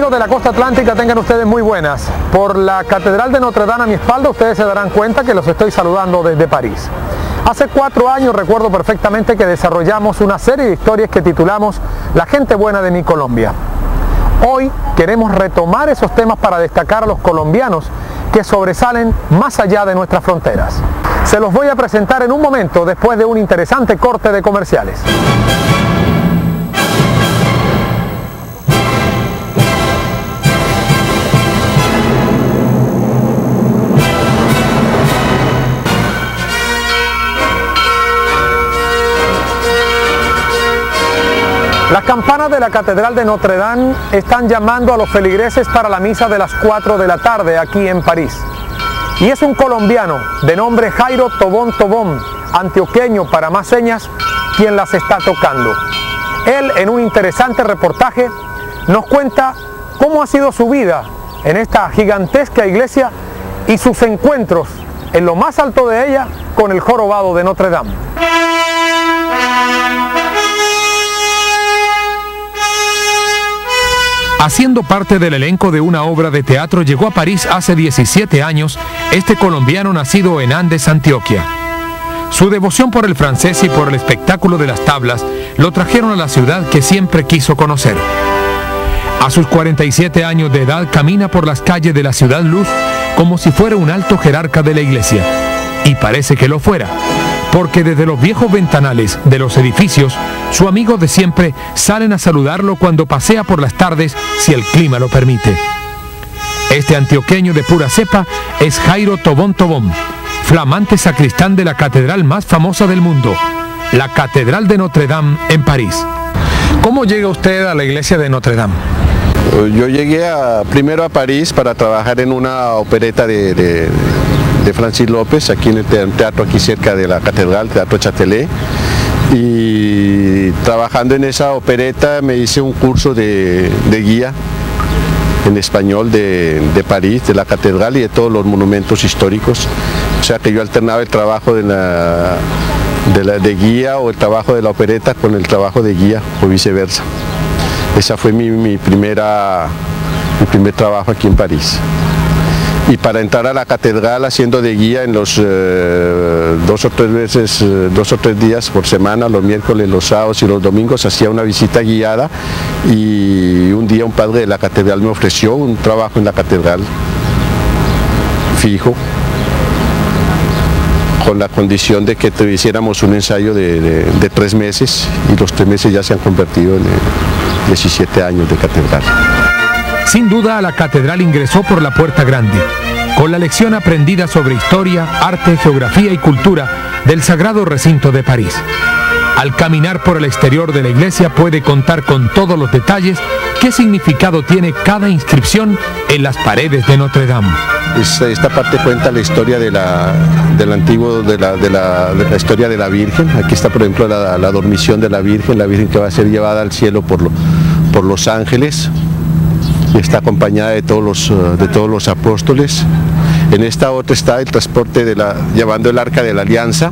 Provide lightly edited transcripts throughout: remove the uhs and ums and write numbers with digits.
amigos de la costa atlántica, tengan ustedes muy buenas. Por la Catedral de Notre Dame a mi espalda, ustedes se darán cuenta que los estoy saludando desde París. Hace 4 años recuerdo perfectamente que desarrollamos una serie de historias que titulamos La gente buena de mi Colombia. Hoy queremos retomar esos temas para destacar a los colombianos que sobresalen más allá de nuestras fronteras. Se los voy a presentar en un momento después de un interesante corte de comerciales. Las campanas de la Catedral de Notre Dame están llamando a los feligreses para la misa de las 4 de la tarde aquí en París. Y es un colombiano de nombre Jairo Tobón Tobón, antioqueño para más señas, quien las está tocando. Él, en un interesante reportaje, nos cuenta cómo ha sido su vida en esta gigantesca iglesia y sus encuentros en lo más alto de ella con el jorobado de Notre Dame. Haciendo parte del elenco de una obra de teatro, llegó a París hace 17 años este colombiano nacido en Andes, Antioquia. Su devoción por el francés y por el espectáculo de las tablas lo trajeron a la ciudad que siempre quiso conocer. A sus 47 años de edad camina por las calles de la Ciudad Luz como si fuera un alto jerarca de la iglesia. Y parece que lo fuera, porque desde los viejos ventanales de los edificios, su amigo de siempre salen a saludarlo cuando pasea por las tardes, si el clima lo permite. Este antioqueño de pura cepa es Jairo Tobón Tobón, flamante sacristán de la catedral más famosa del mundo, la Catedral de Notre Dame en París. ¿Cómo llega usted a la iglesia de Notre Dame? Yo llegué primero a París para trabajar en una opereta de Francis López, aquí en el teatro aquí cerca de la catedral, Teatro Châtelet, y trabajando en esa opereta me hice un curso de guía en español de París, de la catedral y de todos los monumentos históricos. O sea que yo alternaba el trabajo de guía o el trabajo de la opereta con el trabajo de guía o viceversa. Esa fue mi primer trabajo aquí en París. Y para entrar a la catedral haciendo de guía en los 2 o 3 días por semana, los miércoles, los sábados y los domingos, hacía una visita guiada y un día un padre de la catedral me ofreció un trabajo en la catedral fijo, con la condición de que hiciéramos un ensayo de 3 meses y los 3 meses ya se han convertido en 17 años de catedral. Sin duda, a la catedral ingresó por la puerta grande, con la lección aprendida sobre historia, arte, geografía y cultura del sagrado recinto de París. Al caminar por el exterior de la iglesia puede contar con todos los detalles qué significado tiene cada inscripción en las paredes de Notre Dame. Esta parte cuenta la historia de la historia de la Virgen. Aquí está, por ejemplo, la dormición de la Virgen que va a ser llevada al cielo por los ángeles. Está acompañada de todos los apóstoles. En esta otra está el transporte llevando el Arca de la Alianza.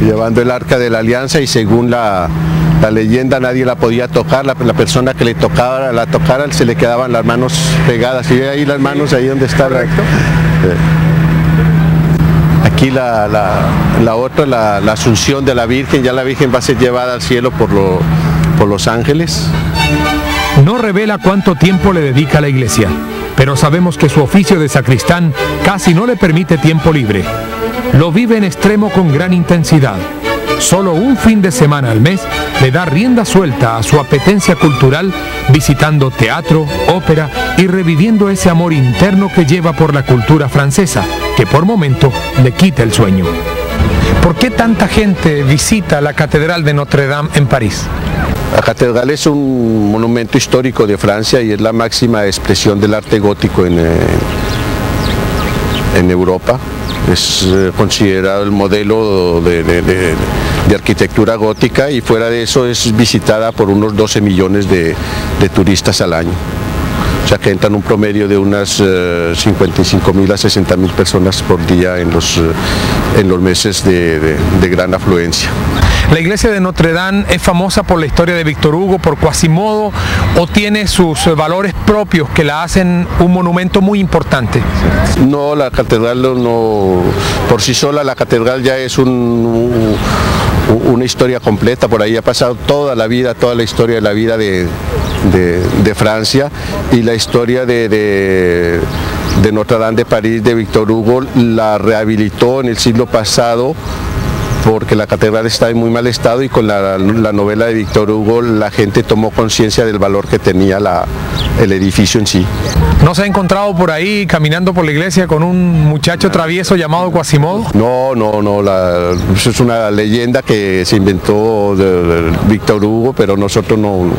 Llevando el Arca de la Alianza y según la leyenda nadie la podía tocar, la persona que la tocara se le quedaban las manos pegadas. Y ve ahí las manos, ahí donde está. Aquí la otra, la Asunción de la Virgen, ya la Virgen va a ser llevada al cielo por los ángeles. No revela cuánto tiempo le dedica a la iglesia, pero sabemos que su oficio de sacristán casi no le permite tiempo libre. Lo vive en extremo con gran intensidad. Solo un fin de semana al mes le da rienda suelta a su apetencia cultural, visitando teatro, ópera y reviviendo ese amor interno que lleva por la cultura francesa, que por momento le quita el sueño. ¿Por qué tanta gente visita la Catedral de Notre Dame en París? La catedral es un monumento histórico de Francia y es la máxima expresión del arte gótico en Europa. Es considerado el modelo de arquitectura gótica y fuera de eso es visitada por unos 12 millones de turistas al año. O sea que entran un promedio de unas 55.000 a 60.000 personas por día en los meses de gran afluencia. ¿La iglesia de Notre Dame es famosa por la historia de Víctor Hugo, por Quasimodo, o tiene sus valores propios que la hacen un monumento muy importante? No, la catedral no, por sí sola la catedral ya es una historia completa. Por ahí ha pasado toda la historia de la vida de Francia, y la historia de Notre Dame de París de Víctor Hugo la rehabilitó en el siglo pasado, porque la catedral está en muy mal estado, y con la novela de Víctor Hugo la gente tomó conciencia del valor que tenía el edificio en sí. ¿No se ha encontrado por ahí caminando por la iglesia con un muchacho travieso llamado Quasimodo? No, eso es una leyenda que se inventó de Víctor Hugo, pero nosotros no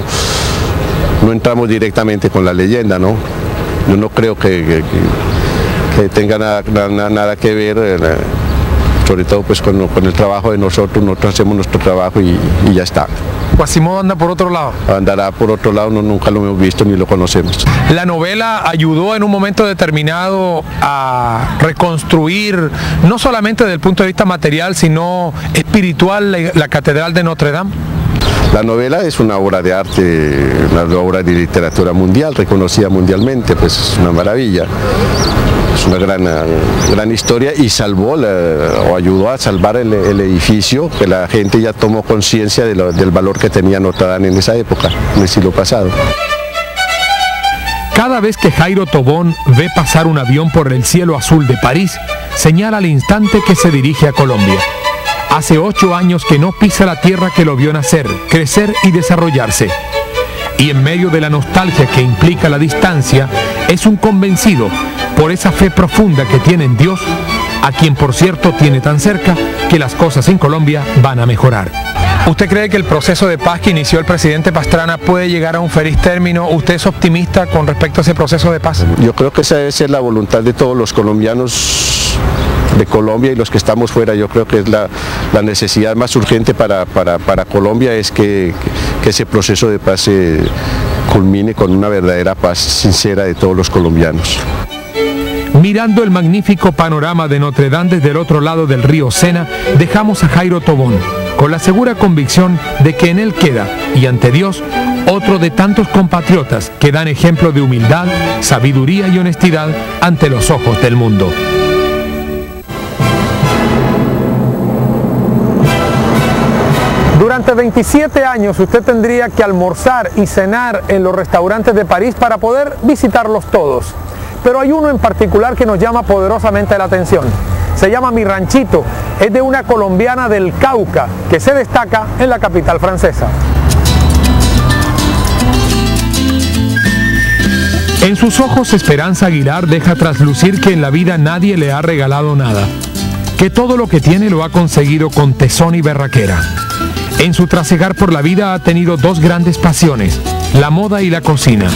entramos directamente con la leyenda, ¿no? Yo no creo que tenga nada que ver, sobre todo pues con el trabajo de nosotros hacemos nuestro trabajo y ya está. ¿Quasimodo anda por otro lado? Andará por otro lado, nunca lo hemos visto ni lo conocemos. ¿La novela ayudó en un momento determinado a reconstruir, no solamente desde el punto de vista material, sino espiritual, la Catedral de Notre Dame? La novela es una obra de arte, una obra de literatura mundial, reconocida mundialmente, pues es una maravilla. Es una gran historia, y salvó o ayudó a salvar el edificio, que la gente ya tomó conciencia del valor que tenía Notre Dame en esa época, en el siglo pasado. Cada vez que Jairo Tobón ve pasar un avión por el cielo azul de París, señala al instante que se dirige a Colombia. Hace 8 años que no pisa la tierra que lo vio nacer, crecer y desarrollarse. Y en medio de la nostalgia que implica la distancia, es un convencido por esa fe profunda que tiene en Dios, a quien por cierto tiene tan cerca que las cosas en Colombia van a mejorar. ¿Usted cree que el proceso de paz que inició el presidente Pastrana puede llegar a un feliz término? ¿Usted es optimista con respecto a ese proceso de paz? Yo creo que esa debe ser la voluntad de todos los colombianos de Colombia y los que estamos fuera. Yo creo que es la necesidad más urgente para Colombia, es que ese proceso de paz se culmine con una verdadera paz sincera de todos los colombianos. Mirando el magnífico panorama de Notre Dame desde el otro lado del río Sena, dejamos a Jairo Tobón, con la segura convicción de que en él queda, y ante Dios, otro de tantos compatriotas que dan ejemplo de humildad, sabiduría y honestidad ante los ojos del mundo. Durante 27 años usted tendría que almorzar y cenar en los restaurantes de París para poder visitarlos todos. Pero hay uno en particular que nos llama poderosamente la atención. Se llama Mi Ranchito, es de una colombiana del Cauca que se destaca en la capital francesa. En sus ojos, Esperanza Aguilar deja traslucir que en la vida nadie le ha regalado nada, que todo lo que tiene lo ha conseguido con tesón y berraquera. En su trasegar por la vida ha tenido 2 grandes pasiones, la moda y la cocina.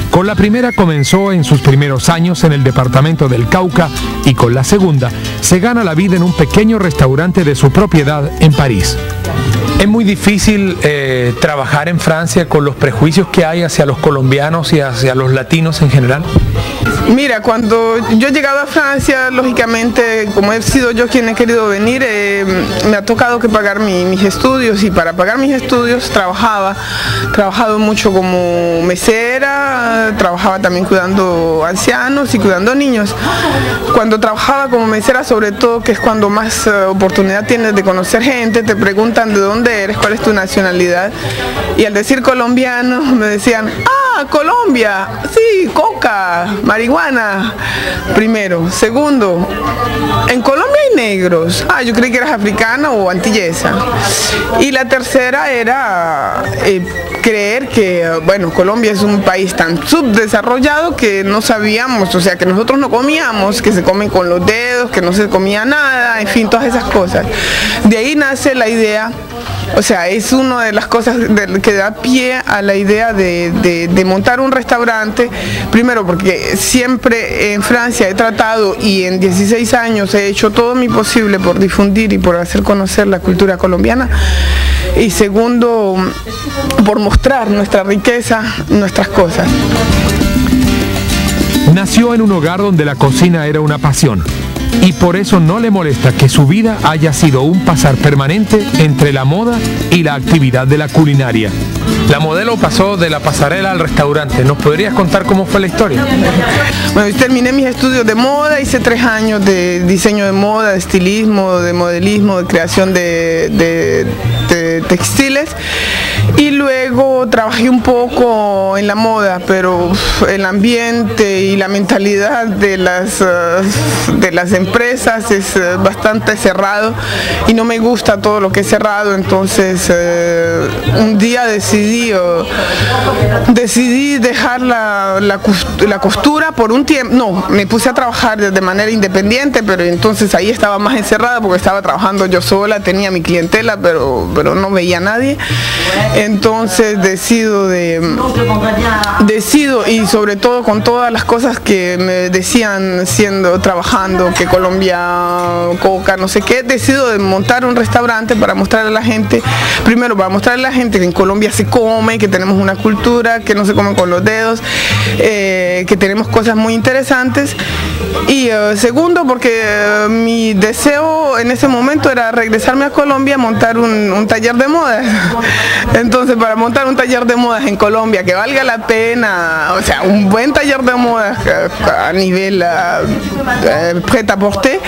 Con la primera comenzó en sus primeros años en el departamento del Cauca, y con la segunda se gana la vida en un pequeño restaurante de su propiedad en París. ¿Es muy difícil trabajar en Francia con los prejuicios que hay hacia los colombianos y hacia los latinos en general? Mira, cuando yo he llegado a Francia, lógicamente, como he sido yo quien he querido venir, me ha tocado que pagar mis estudios, y para pagar mis estudios he trabajado mucho como mesera, trabajaba también cuidando ancianos y cuidando niños. Cuando trabajaba como mesera, sobre todo, que es cuando más oportunidad tienes de conocer gente, te preguntan de dónde eres, cuál es tu nacionalidad, y al decir colombiano me decían, ¡ah, Colombia! Sí, coca, marihuana, primero. Segundo, en Colombia hay negros. Ah, yo creí que eras africana o antillesa. Y la tercera era creer que, bueno, Colombia es un país tan subdesarrollado que no sabíamos, o sea, que nosotros no comíamos, que se comen con los dedos, que no se comía nada, en fin, todas esas cosas. De ahí nace la idea, o sea, es una de las cosas que da pie a la idea de montar un restaurante. Primero porque siempre en Francia he tratado, y en 16 años he hecho todo mi posible por difundir y por hacer conocer la cultura colombiana. Y segundo, por mostrar nuestra riqueza, nuestras cosas. Nació en un hogar donde la cocina era una pasión. y por eso no le molesta que su vida haya sido un pasar permanente entre la moda y la actividad de la culinaria. La modelo pasó de la pasarela al restaurante. ¿Nos podrías contar cómo fue la historia? Bueno, yo terminé mis estudios de moda, hice 3 años de diseño de moda, de estilismo, de modelismo, de creación de textiles, y luego trabajé un poco en la moda, pero el ambiente y la mentalidad de las empresas es bastante cerrado y no me gusta todo lo que es cerrado. Entonces un día decidí dejar la costura por un tiempo. No, me puse a trabajar de manera independiente, pero entonces ahí estaba más encerrada porque estaba trabajando yo sola, tenía mi clientela, pero no veía a nadie. Entonces decido, y sobre todo con todas las cosas que me decían trabajando, que Colombia, Coca, no sé qué, decido de montar un restaurante para mostrarle a la gente, primero para mostrarle a la gente que en Colombia se come, que tenemos una cultura, que no se come con los dedos, que tenemos cosas muy interesantes, y segundo porque mi deseo en ese momento era regresarme a Colombia a montar un taller de moda. Entonces, para montar un taller de modas en Colombia que valga la pena, o sea, un buen taller de modas a nivel prêt-à-porter,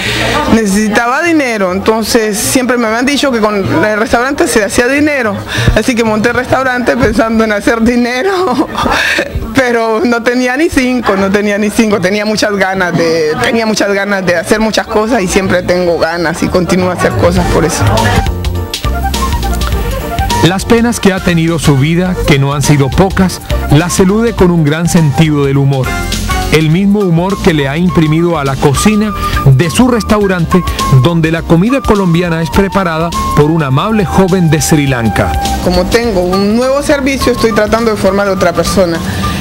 necesitaba dinero. Entonces siempre me habían dicho que con el restaurante se hacía dinero, así que monté el restaurante pensando en hacer dinero, pero no tenía ni cinco, tenía muchas ganas de hacer muchas cosas, y siempre tengo ganas y continúo a hacer cosas por eso. Las penas que ha tenido su vida, que no han sido pocas, las elude con un gran sentido del humor. El mismo humor que le ha imprimido a la cocina de su restaurante, donde la comida colombiana es preparada por una amable joven de Sri Lanka. Como tengo un nuevo servicio, estoy tratando de formar a otra persona.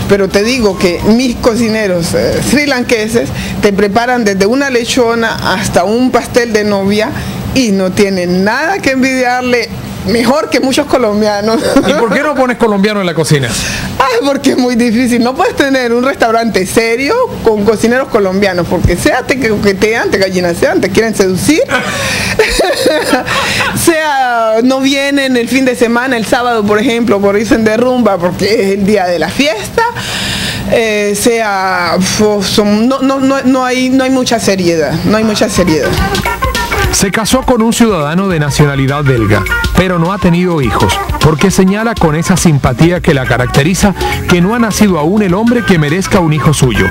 Pero te digo que mis cocineros srilanqueses te preparan desde una lechona hasta un pastel de novia y no tienen nada que envidiarle, mejor que muchos colombianos. ¿Y por qué no pones colombiano en la cocina? Porque es muy difícil. No puedes tener un restaurante serio con cocineros colombianos, porque sea te coquetean, te gallinasean, te quieren seducir, sea no vienen el fin de semana, el sábado por ejemplo, por irse de rumba porque es el día de la fiesta, no hay mucha seriedad, Se casó con un ciudadano de nacionalidad belga, pero no ha tenido hijos, porque señala con esa simpatía que la caracteriza que no ha nacido aún el hombre que merezca un hijo suyo.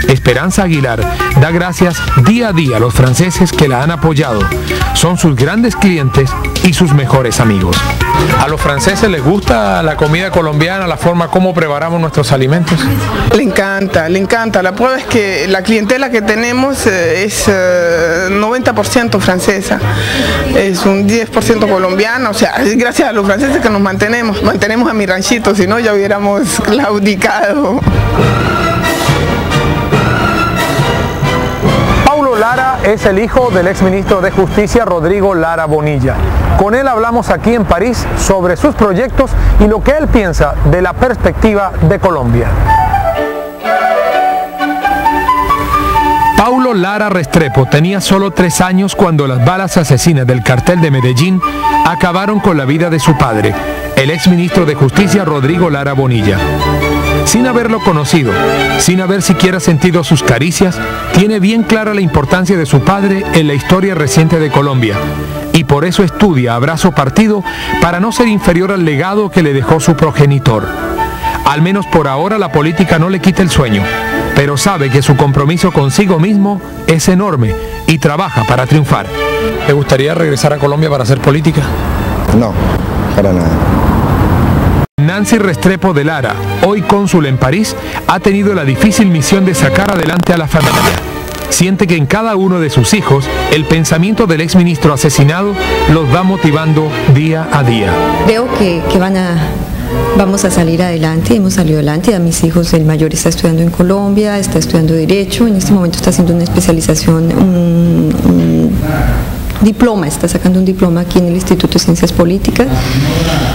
Esperanza Aguilar da gracias día a día a los franceses que la han apoyado. Son sus grandes clientes y sus mejores amigos. ¿A los franceses les gusta la comida colombiana, la forma como preparamos nuestros alimentos? Le encanta. La prueba es que la clientela que tenemos es 90% francesa, es un 10% colombiano. O sea, es gracias a los franceses que nos mantenemos a mi ranchito, si no ya hubiéramos claudicado. Paulo Lara es el hijo del exministro de Justicia Rodrigo Lara Bonilla. Con él hablamos aquí en París sobre sus proyectos y lo que él piensa de la perspectiva de Colombia. Paulo Lara Restrepo tenía solo 3 años cuando las balas asesinas del cartel de Medellín acabaron con la vida de su padre, el exministro de Justicia Rodrigo Lara Bonilla. Sin haberlo conocido, sin haber siquiera sentido sus caricias, tiene bien clara la importancia de su padre en la historia reciente de Colombia, y por eso estudia a brazo partido para no ser inferior al legado que le dejó su progenitor. Al menos por ahora la política no le quita el sueño, pero sabe que su compromiso consigo mismo es enorme y trabaja para triunfar. ¿Te gustaría regresar a Colombia para hacer política? No, para nada. Nancy Restrepo de Lara, hoy cónsul en París, ha tenido la difícil misión de sacar adelante a la familia. Siente que en cada uno de sus hijos el pensamiento del exministro asesinado los va motivando día a día. Creo que vamos a salir adelante, hemos salido adelante. A mis hijos, el mayor está estudiando en Colombia, está estudiando Derecho, en este momento está haciendo una especialización, diploma, está sacando un diploma aquí en el Instituto de Ciencias Políticas.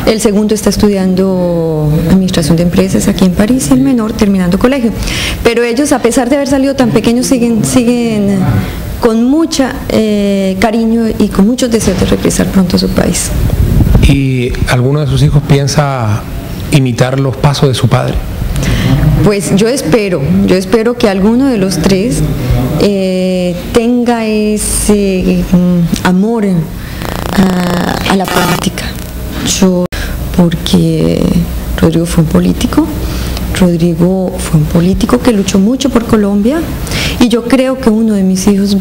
El segundo está estudiando Administración de Empresas aquí en París, y el menor terminando colegio. Pero ellos, a pesar de haber salido tan pequeños, siguen con mucha cariño y con muchos deseos de regresar pronto a su país. ¿Y alguno de sus hijos piensa imitar los pasos de su padre? Pues yo espero que alguno de los tres tenga ese amor a la política. Porque Rodrigo fue un político que luchó mucho por Colombia, y yo creo que uno de mis hijos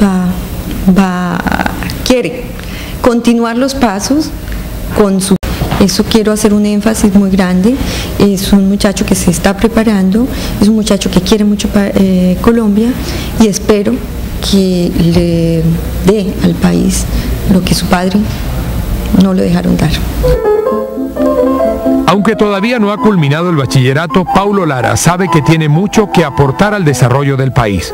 quiere continuar los pasos con su... Eso quiero hacer un énfasis muy grande. Es un muchacho que se está preparando, es un muchacho que quiere mucho Colombia, y espero que le dé al país lo que su padre no le dejaron dar. Aunque todavía no ha culminado el bachillerato, Paulo Lara sabe que tiene mucho que aportar al desarrollo del país,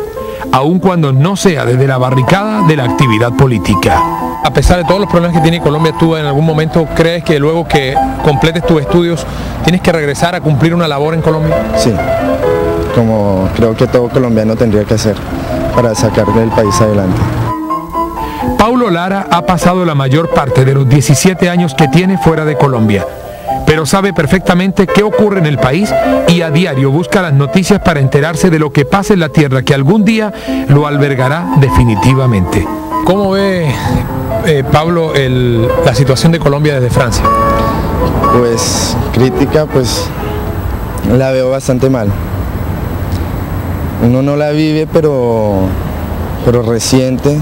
aun cuando no sea desde la barricada de la actividad política. A pesar de todos los problemas que tiene Colombia, ¿tú en algún momento crees que luego que completes tus estudios tienes que regresar a cumplir una labor en Colombia? Sí, como creo que todo colombiano tendría que hacer para sacar el país adelante. Paulo Lara ha pasado la mayor parte de los 17 años que tiene fuera de Colombia, pero sabe perfectamente qué ocurre en el país y a diario busca las noticias para enterarse de lo que pasa en la tierra que algún día lo albergará definitivamente. ¿Cómo ve, Pablo, la situación de Colombia desde Francia? Pues crítica, pues la veo bastante mal. Uno no la vive, pero resiente,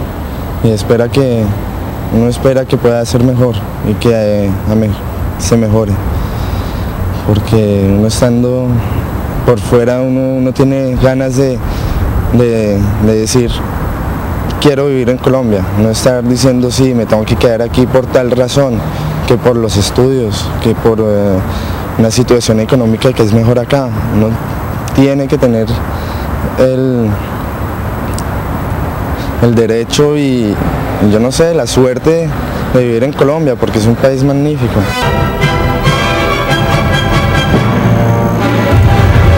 y uno espera que pueda ser mejor y que se mejore, porque uno estando por fuera uno tiene ganas de decir quiero vivir en Colombia, no estar diciendo sí, me tengo que quedar aquí por tal razón, que por los estudios, que por una situación económica que es mejor acá. Uno tiene que tener el derecho y yo no sé, la suerte de vivir en Colombia, porque es un país magnífico.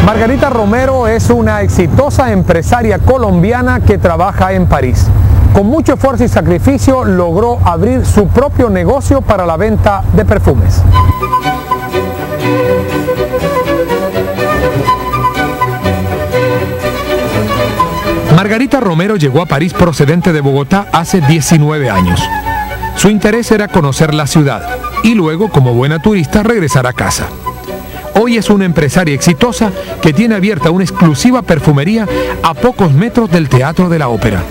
Margarita Romero es una exitosa empresaria colombiana que trabaja en París. Con mucho esfuerzo y sacrificio logró abrir su propio negocio para la venta de perfumes. Margarita Romero llegó a París procedente de Bogotá hace 19 años. Su interés era conocer la ciudad y luego, como buena turista, regresar a casa. Hoy es una empresaria exitosa que tiene abierta una exclusiva perfumería a pocos metros del Teatro de la Ópera.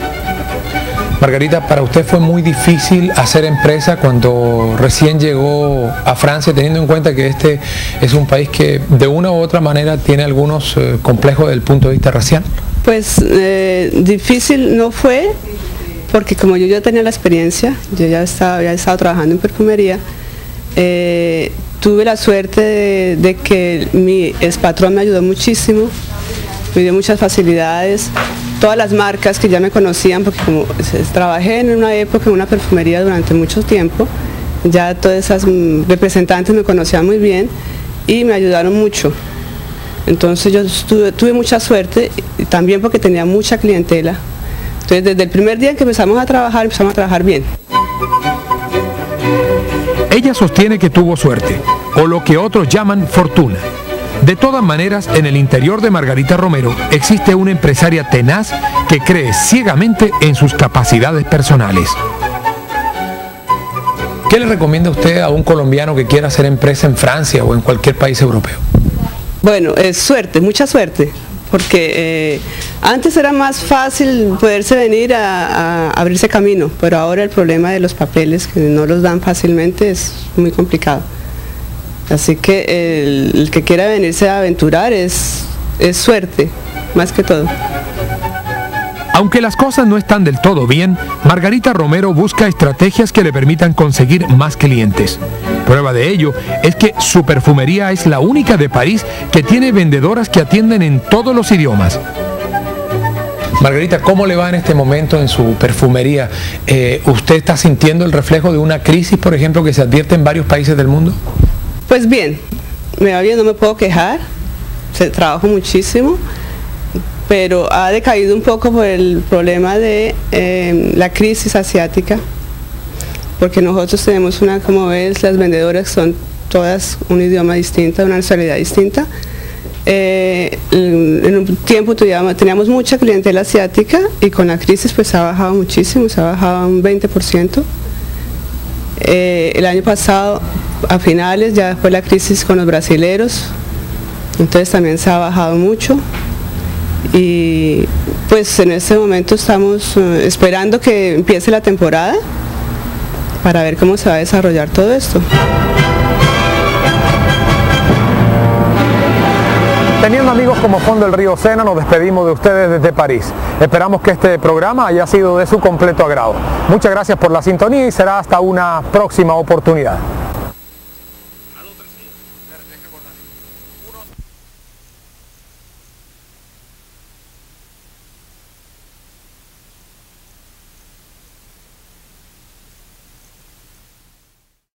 Margarita, ¿para usted fue muy difícil hacer empresa cuando recién llegó a Francia, teniendo en cuenta que este es un país que de una u otra manera tiene algunos complejos desde el punto de vista racial? Pues difícil no fue, porque como yo ya tenía la experiencia, yo ya había estado trabajando en perfumería, tuve la suerte de que mi expatrón me ayudó muchísimo, me dio muchas facilidades, todas las marcas que ya me conocían, porque como trabajé en una época en una perfumería durante mucho tiempo, ya todas esas representantes me conocían muy bien y me ayudaron mucho. Entonces yo tuve mucha suerte, también porque tenía mucha clientela. Entonces desde el primer día en que empezamos a trabajar bien. Ella sostiene que tuvo suerte, o lo que otros llaman fortuna. De todas maneras, en el interior de Margarita Romero existe una empresaria tenaz que cree ciegamente en sus capacidades personales. ¿Qué le recomienda usted a un colombiano que quiera hacer empresa en Francia o en cualquier país europeo? Bueno, es suerte, mucha suerte, porque antes era más fácil poderse venir a abrirse camino, pero ahora el problema de los papeles, que no los dan fácilmente, es muy complicado. Así que el que quiera venirse a aventurar es suerte, más que todo. Aunque las cosas no están del todo bien, Margarita Romero busca estrategias que le permitan conseguir más clientes. Prueba de ello es que su perfumería es la única de París que tiene vendedoras que atienden en todos los idiomas. Margarita, ¿cómo le va en este momento en su perfumería? ¿Usted está sintiendo el reflejo de una crisis, por ejemplo, que se advierte en varios países del mundo? Pues bien, me va bien, no me puedo quejar, trabajo muchísimo, pero ha decaído un poco por el problema de la crisis asiática, porque nosotros tenemos como ves, las vendedoras son todas un idioma distinto, una nacionalidad distinta. En un tiempo teníamos mucha clientela asiática y con la crisis pues ha bajado muchísimo, se ha bajado un 20%. El año pasado, a finales, ya fue la crisis con los brasileros, entonces también se ha bajado mucho. Y pues en este momento estamos esperando que empiece la temporada para ver cómo se va a desarrollar todo esto. Teniendo amigos como Fondo del Río Sena, nos despedimos de ustedes desde París. Esperamos que este programa haya sido de su completo agrado. Muchas gracias por la sintonía y será hasta una próxima oportunidad.